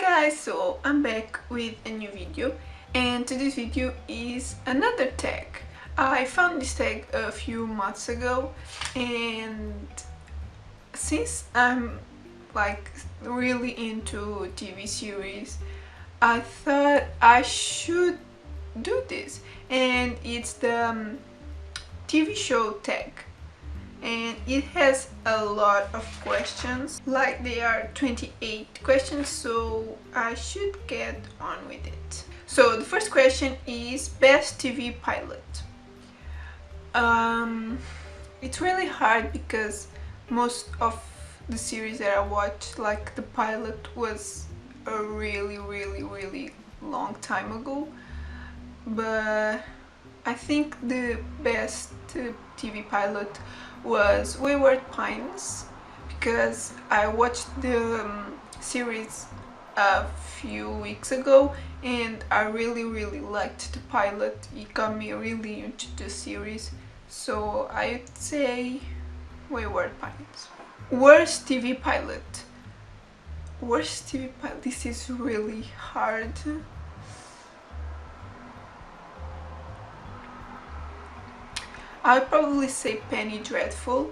guys, so I'm back with a new video, and today's video is another tag. I found this tag a few months ago, and since I'm like really into TV series, I thought I should do this, and it's the TV show tag. And it has a lot of questions, like there are 28 questions, so I should get on with it. So the first question is best TV pilot. It's really hard because most of the series that I watched, like the pilot was a really long time ago, but I think the best TV pilot was Wayward Pines, because I watched the series a few weeks ago and I really liked the pilot. It got me really into the series, so I'd say Wayward Pines. Worst TV pilot. Worst TV pilot. This is really hard. I'd probably say Penny Dreadful,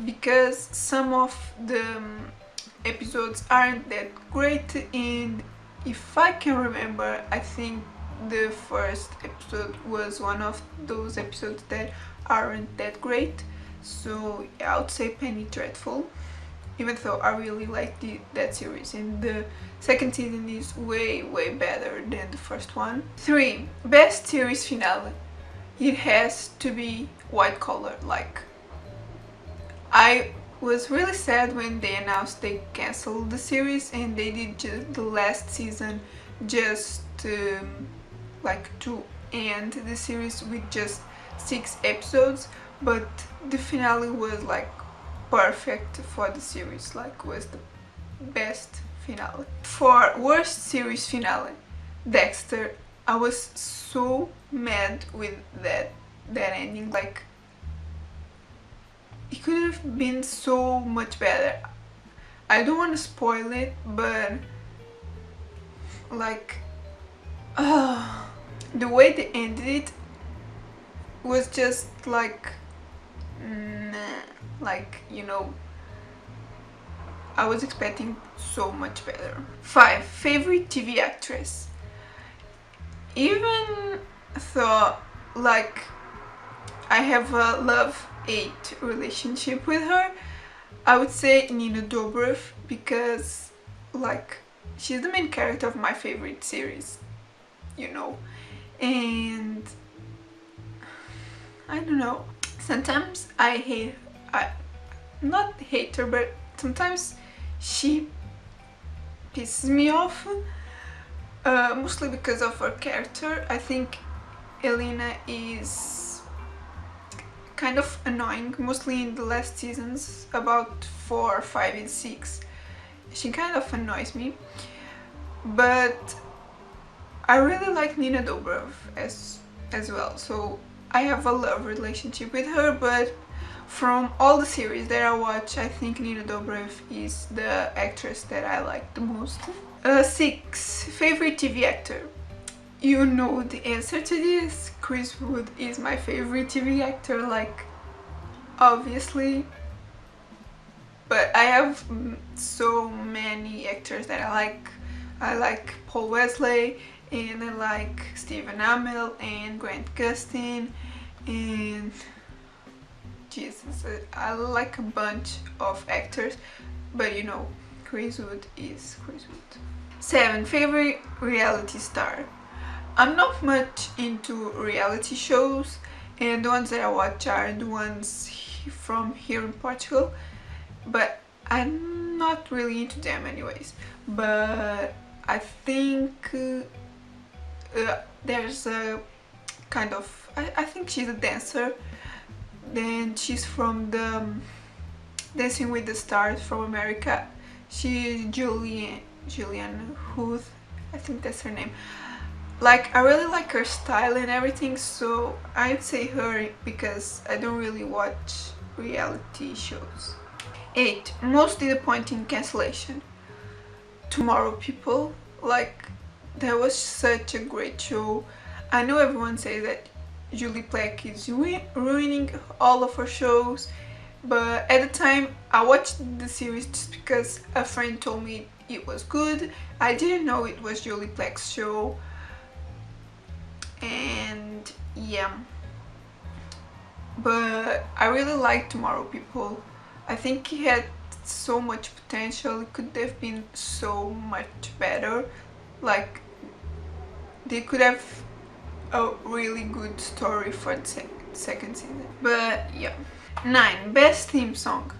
because some of the episodes aren't that great, and if I can remember, I think the first episode was one of those episodes that aren't that great. So yeah, I would say Penny Dreadful, even though I really liked that series, and the second season is way better than the first one. 3. Best series finale. It has to be White Collar. Like, I was really sad when they announced they cancelled the series and they did just the last season just like to end the series with just 6 episodes, but the finale was like perfect for the series, like was the best finale. For worst series finale, Dexter. I was so mad with that ending. Like, it could have been so much better. I don't want to spoil it, but like the way they ended it was just like like, you know, I was expecting so much better. 5. Favorite TV actress. Even though like I have a love-hate relationship with her, I would say Nina Dobrev, because like she's the main character of my favorite series, you know, and I don't know, sometimes I not hate her, but sometimes she pisses me off. Mostly because of her character. I think Elena is kind of annoying, mostly in the last seasons, about 4, 5 and 6. She kind of annoys me, but I really like Nina Dobrev as well, so I have a love relationship with her. But from all the series that I watch, I think Nina Dobrev is the actress that I like the most. 6. Favorite TV actor. You know the answer to this. Chris Wood is my favorite TV actor, like, obviously. But I have so many actors that I like. I like Paul Wesley, and I like Stephen Amell and Grant Gustin, and Jesus, I like a bunch of actors, but you know, Chris Wood is Chris Wood. 7. Favorite reality star. I'm not much into reality shows, and the ones that I watch are the ones from here in Portugal, but I'm not really into them anyways. But I think there's a kind of, I think she's a dancer, then she's from the Dancing with the Stars from America. She's Julianne Hough, I think that's her name. Like, I really like her style and everything, so I'd say her because I don't really watch reality shows. 8. Most disappointing cancellation. Tomorrow People. Like, that was such a great show. I know everyone says that Julie Plec is ruining all of her shows, but at the time I watched the series just because a friend told me it was good. I didn't know it was Julie Plec's show, and yeah, but I really liked Tomorrow People. I think it had so much potential. It could have been so much better. Like, they could have a really good story for the second season. But yeah. 9. Best theme song.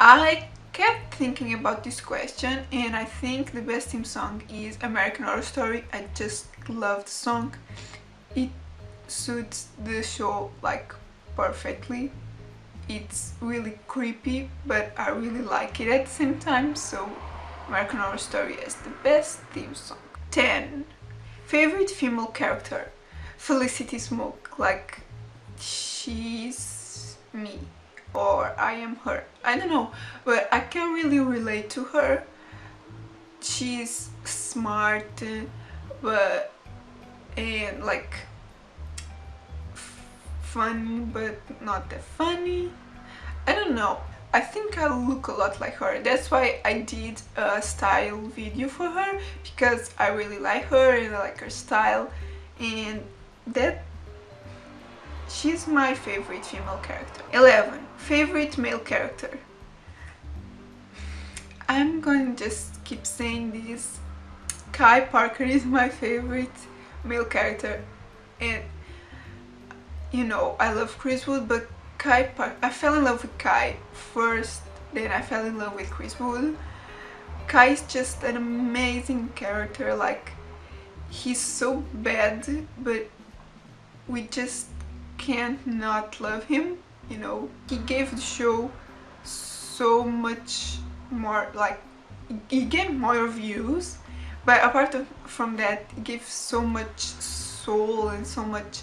I kept thinking about this question, and I think the best theme song is American Horror Story. I just love the song. It suits the show like perfectly. It's really creepy, but I really like it at the same time, so American Horror Story is the best theme song. 10. Favorite female character. Felicity Smoke. Like, she's me, or I am her. I don't know, but I can really relate to her. She's smart, but and like funny, but not that funny. I don't know. I think I look a lot like her. That's why I did a style video for her, because I really like her and I like her style, and that she's my favorite female character. 11. Favorite male character. I'm going to just keep saying this. Kai Parker is my favorite male character, and you know, I love Chris Wood, but I fell in love with Kai first, then I fell in love with Chris Wood. Kai is just an amazing character. Like, he's so bad, but we just can't not love him, you know. He gave the show so much more, like, he gave more views, but apart from that, he gave so much soul and so much,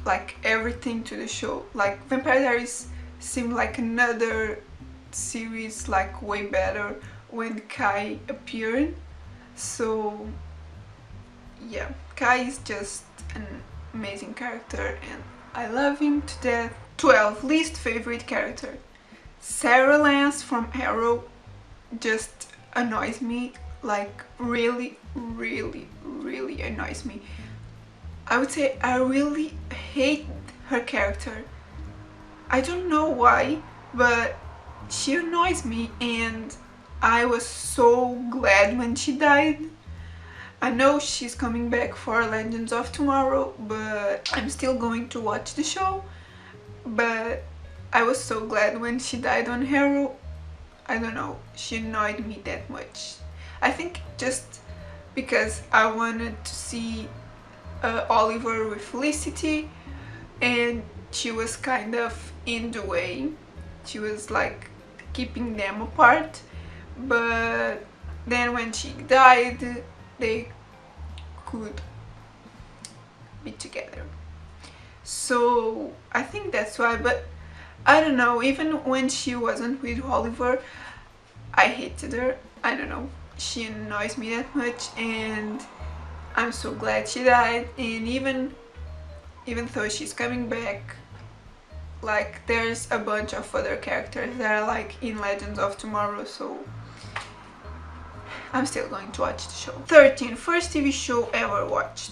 like, everything to the show. Like, Vampire Diaries seemed like another series, like, way better when Kai appeared. So yeah, Kai is just an amazing character and I love him to death. 12. Least favorite character. Sarah Lance from Arrow just annoys me. Like, really annoys me. I would say I really hate her character. I don't know why, but she annoys me, and I was so glad when she died. I know she's coming back for Legends of Tomorrow, but I'm still going to watch the show. But I was so glad when she died on Arrow. I don't know, she annoyed me that much. I think just because I wanted to see Oliver with Felicity, and she was kind of in the way. She was like keeping them apart, but then when she died, they could be together. So I think that's why. But I don't know, even when she wasn't with Oliver, I hated her. I don't know, she annoys me that much, and I'm so glad she died. And even though she's coming back, like, there's a bunch of other characters that are like in Legends of Tomorrow, so I'm still going to watch the show. 13. First TV show ever watched.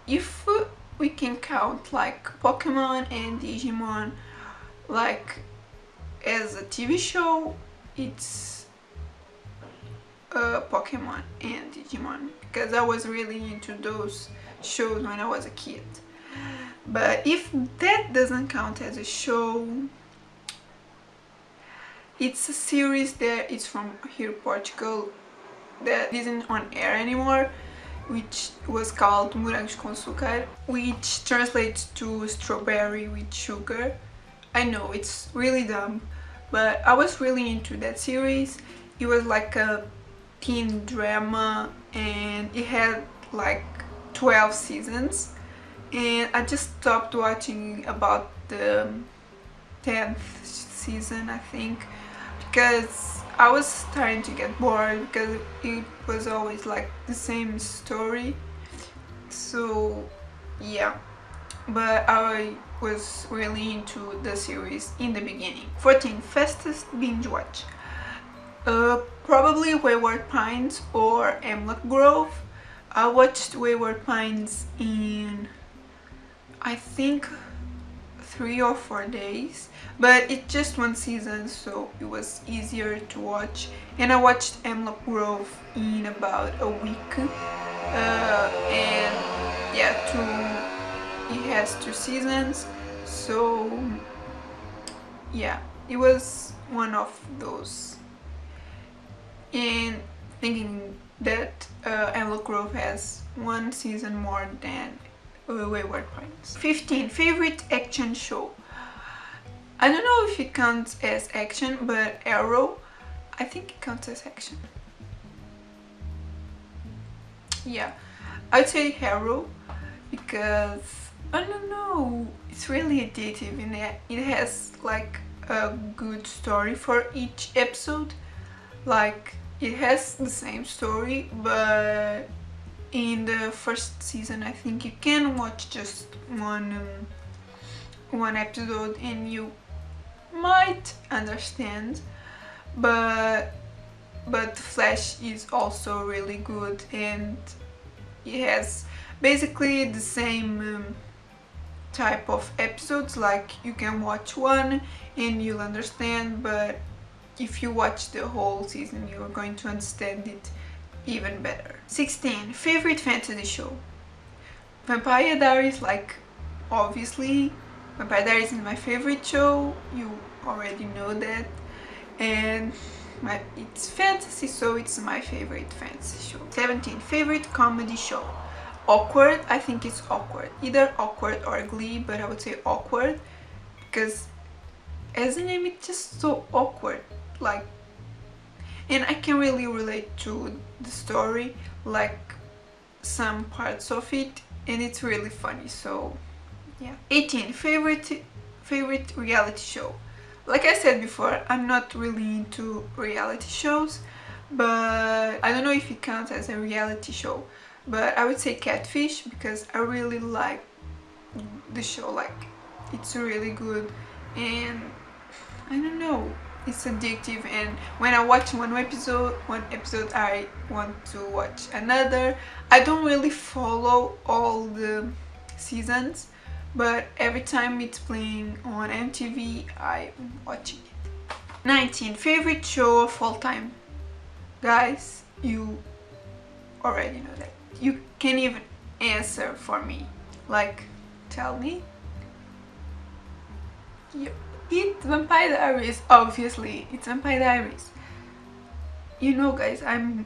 If we can count like Pokemon and Digimon like as a TV show, it's Pokemon and Digimon, because I was really into those shows when I was a kid. But if that doesn't count as a show, it's a series that is from here, Portugal, that isn't on air anymore, which was called Morangos com Açúcar, which translates to strawberry with sugar. I know, it's really dumb, but I was really into that series. It was like a teen drama, and it had like 12 seasons, and I just stopped watching about the 10th season, I think, because I was starting to get bored because it was always like the same story. So yeah, but I was really into the series in the beginning. 14. Fastest binge watch. Probably Wayward Pines or Hemlock Grove. I watched Wayward Pines in, I think, 3 or 4 days, but it's just one season, so it was easier to watch. And I watched Hemlock Grove in about a week, and yeah, it has 2 seasons, so yeah, it was one of those. And thinking that Hemlock Grove has 1 season more than Wayward Pines. 15. Favorite action show. I don't know if it counts as action, but Arrow, I think it counts as action. Yeah, I'd say Arrow because, I don't know, it's really addictive and it has like a good story for each episode. Like, it has the same story, but in the first season I think you can watch just one episode and you might understand, but Flash is also really good and it has basically the same type of episodes. Like, you can watch one and you'll understand, but if you watch the whole season you're going to understand it even better. 16. Favorite fantasy show. Vampire Diaries, like, obviously Vampire Diaries is my favorite show, you already know that, and it's fantasy, so it's my favorite fantasy show. 17. Favorite comedy show. Awkward, I think it's Awkward, either Awkward or Glee, but I would say Awkward because as a name it's just so awkward, like, and I can really relate to the story, like some parts of it, and it's really funny, so yeah. 18. Favorite reality show. Like I said before, I'm not really into reality shows, but I don't know if it counts as a reality show, but I would say Catfish because I really like the show, like it's really good and I don't know, it's addictive, and when I watch one episode I want to watch another. I don't really follow all the seasons, but every time it's playing on MTV I'm watching it. 19. Favorite show of all time. Guys, you already know that. You can even answer for me, like, tell me. It's Vampire Diaries, obviously, it's Vampire Diaries. You know, guys, I'm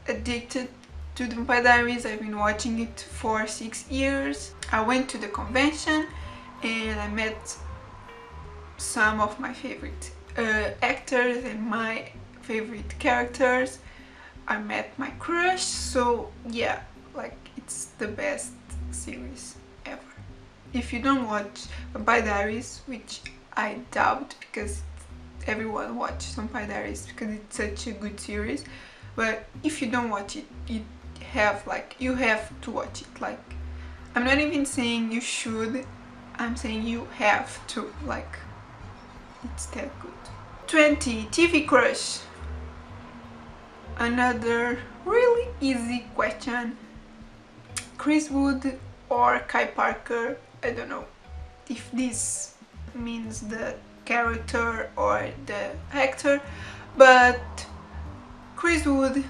addicted to the Vampire Diaries. I've been watching it for 6 years. I went to the convention and I met some of my favorite actors and my favorite characters. I met my crush, so yeah, like, it's the best series ever. If you don't watch Vampire Diaries, which I doubt because everyone watches Vampire Diaries because it's such a good series, but if you don't watch it, you have to watch it. Like, I'm not even saying you should, I'm saying you have to, like, it's that good. 20. TV crush. Another really easy question. Chris Wood or Kai Parker. I don't know if this means the character or the actor, but Chris Wood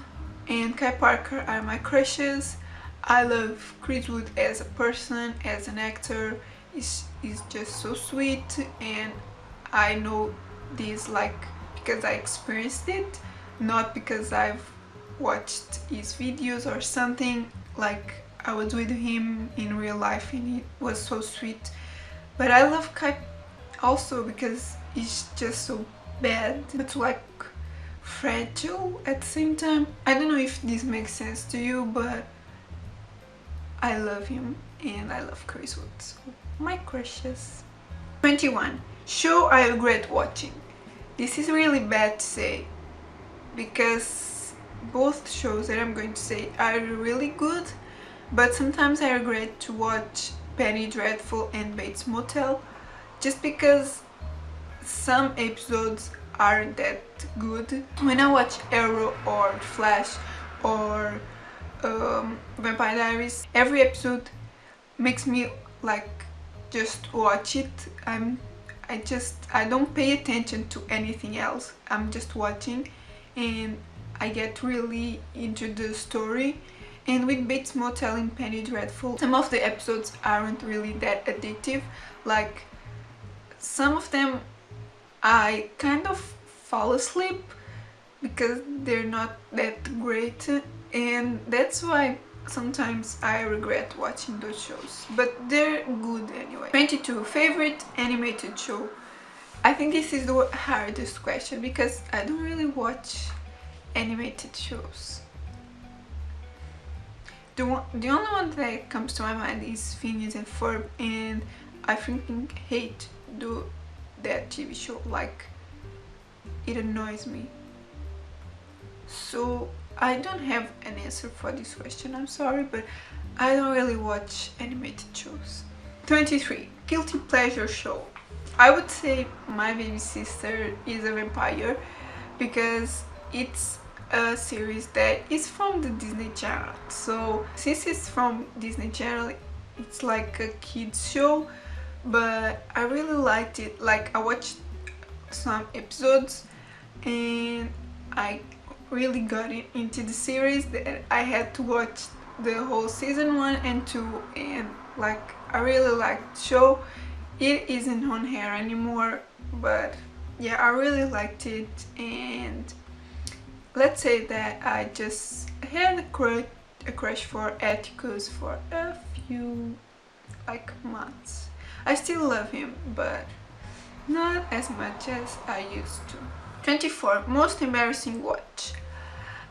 and Kai Parker are my crushes. I love Chris Wood as a person, as an actor. He's just so sweet, and I know this like because I experienced it, not because I've watched his videos or something. Like, I was with him in real life and he was so sweet. But I love Kai also because he's just so bad but like fragile at the same time. I don't know if this makes sense to you, but I love him and I love Chris Wood, so my crushes. 21. Show I regret watching. This is really bad to say because both shows that I'm going to say are really good, but sometimes I regret to watch Penny Dreadful and Bates Motel just because some episodes aren't that good. When I watch Arrow or Flash or Vampire Diaries, every episode makes me like just watch it. I don't pay attention to anything else. I'm just watching and I get really into the story. And with Bates Motel and Penny Dreadful, some of the episodes aren't really that addictive. Like some of them I kind of fall asleep because they're not that great, and that's why sometimes I regret watching those shows, but they're good anyway. 22. Favorite animated show? I think this is the hardest question because I don't really watch animated shows. The only one that comes to my mind is Phineas and Ferb, and I freaking hate that TV show. Like, it annoys me. So I don't have an answer for this question, I'm sorry, but I don't really watch animated shows. 23. Guilty pleasure show. I would say My Baby Sister is a Vampire because it's a series that is from the Disney Channel. So since it's from Disney Channel, it's like a kids show, but I really liked it. Like, I watched some episodes and I really got into the series that I had to watch the whole season 1 and 2, and like I really liked the show. It isn't on air anymore, but yeah, I really liked it. And let's say that I just had a crush for Atticus for a few months. I still love him, but not as much as I used to. 24. Most embarrassing watch.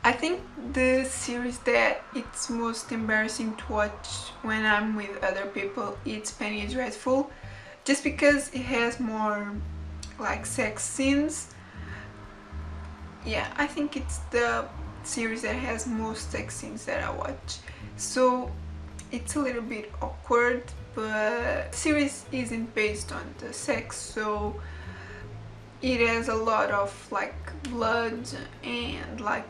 I think the series that it's most embarrassing to watch when I'm with other people, it's Penny Dreadful, just because it has more like sex scenes. Yeah, I think it's the series that has most sex scenes that I watch, so it's a little bit awkward, but the series isn't based on the sex, so it has a lot of like blood and like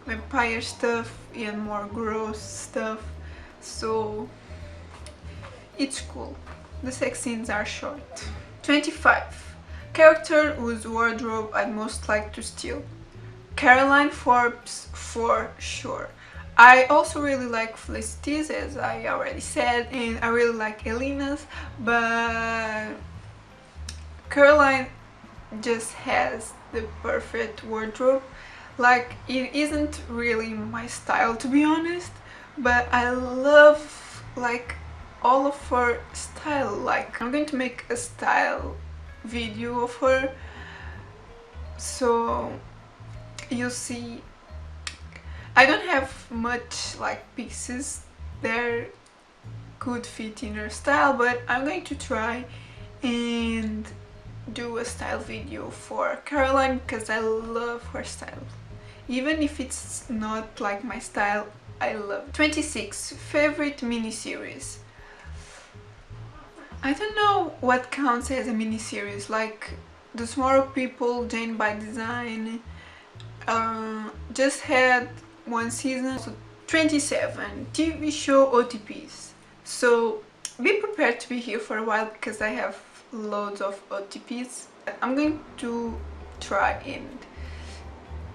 vampire stuff and more gross stuff, so it's cool. The sex scenes are short. 25. Character whose wardrobe I'd most like to steal. Caroline Forbes for sure. I also really like Felicity's, as I already said, and I really like Elena's, but Caroline just has the perfect wardrobe. Like, it isn't really my style, to be honest, but I love like all of her style. Like, I'm going to make a style video of her, so you'll see. I don't have much like pieces that could fit in her style, but I'm going to try and do a style video for Caroline because I love her style. Even if it's not like my style, I love it. 26. Favorite miniseries. I don't know what counts as a miniseries, like The Small People, Jane by Design, just had one season. So 27. TV show OTPs. So be prepared to be here for a while because I have loads of OTPs. I'm going to try and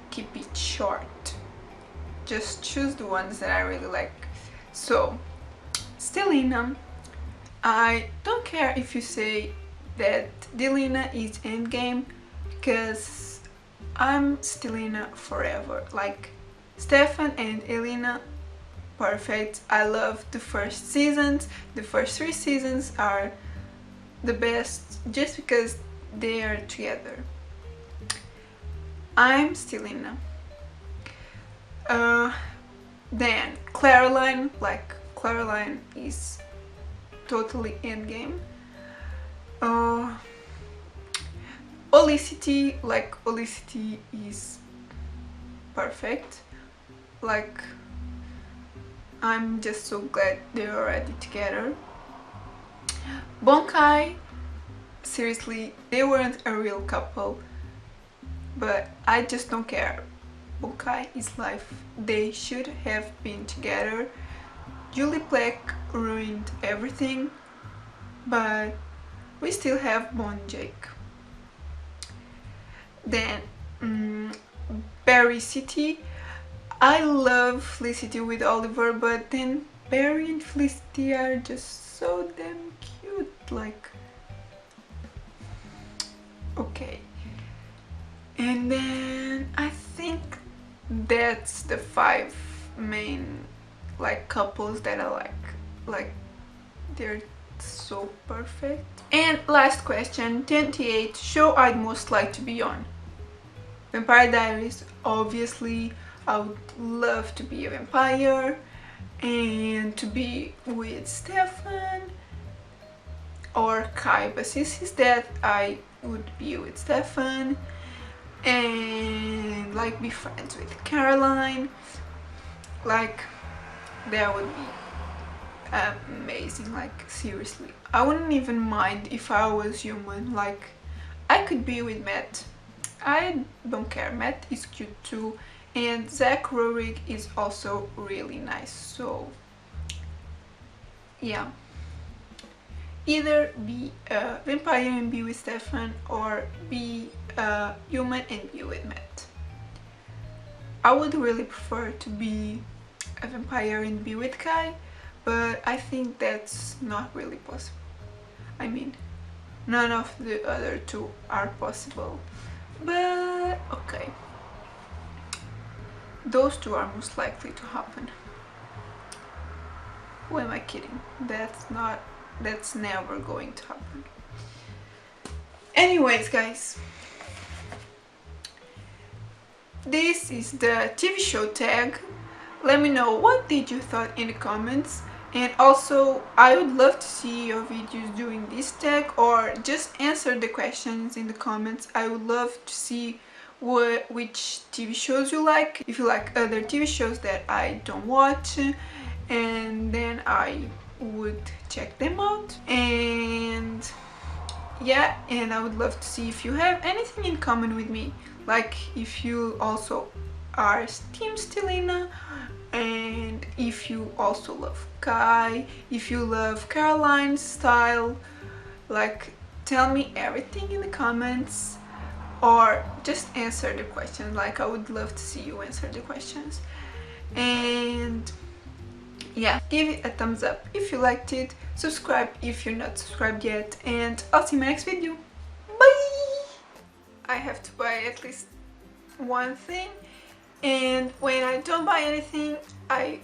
keep it short. Just choose the ones that I really like. So, Stelina. I don't care if you say that Delina is endgame, because I'm Stelina forever. Like, Stefan and Elena, perfect. I love the first seasons. The first 3 seasons are the best just because they are together. I'm Stelina. Then Caroline, like Caroline is totally endgame. Olicity, like Olicity is perfect. Like, I'm just so glad they're already together. Bonkai, seriously, they weren't a real couple, but I just don't care. Bonkai is life. They should have been together. Julie Plec ruined everything, but we still have Bon Jake. Then Barry City. I love Felicity with Oliver, but then Barry and Felicity are just so damn cute. Like, okay. And then I think that's the 5 main like couples that I like. Like, they're so perfect. And last question, 28 show I'd most like to be on. Vampire Diaries, obviously. I would love to be a vampire and to be with Stefan or Kai, but since he's dead I would be with Stefan and like be friends with Caroline. Like, that would be amazing. Like, seriously, I wouldn't even mind if I was human. Like, I could be with Matt. I don't care, Matt is cute too, and Zach Rohrig is also really nice. So yeah, either be a vampire and be with Stefan, or be a human and be with Matt. I would really prefer to be a vampire and be with Kai, but I think that's not really possible. I mean, none of the other two are possible, but okay. Those two are most likely to happen. Who am I kidding? That's never going to happen. Anyways, guys, this is the TV show tag. Let me know what did you thought in the comments, and also I would love to see your videos doing this tag, or just answer the questions in the comments. I would love to see which TV shows you like, if you like other TV shows that I don't watch, and then I would check them out. And yeah, and I would love to see if you have anything in common with me, like if you also are Team Stelina, and if you also love Kai, if you love Caroline's style. Like, tell me everything in the comments, or just answer the question. Like, I would love to see you answer the questions. And yeah, give it a thumbs up if you liked it, subscribe if you're not subscribed yet, and I'll see you in my next video. Bye! I have to buy at least one thing, and when I don't buy anything, I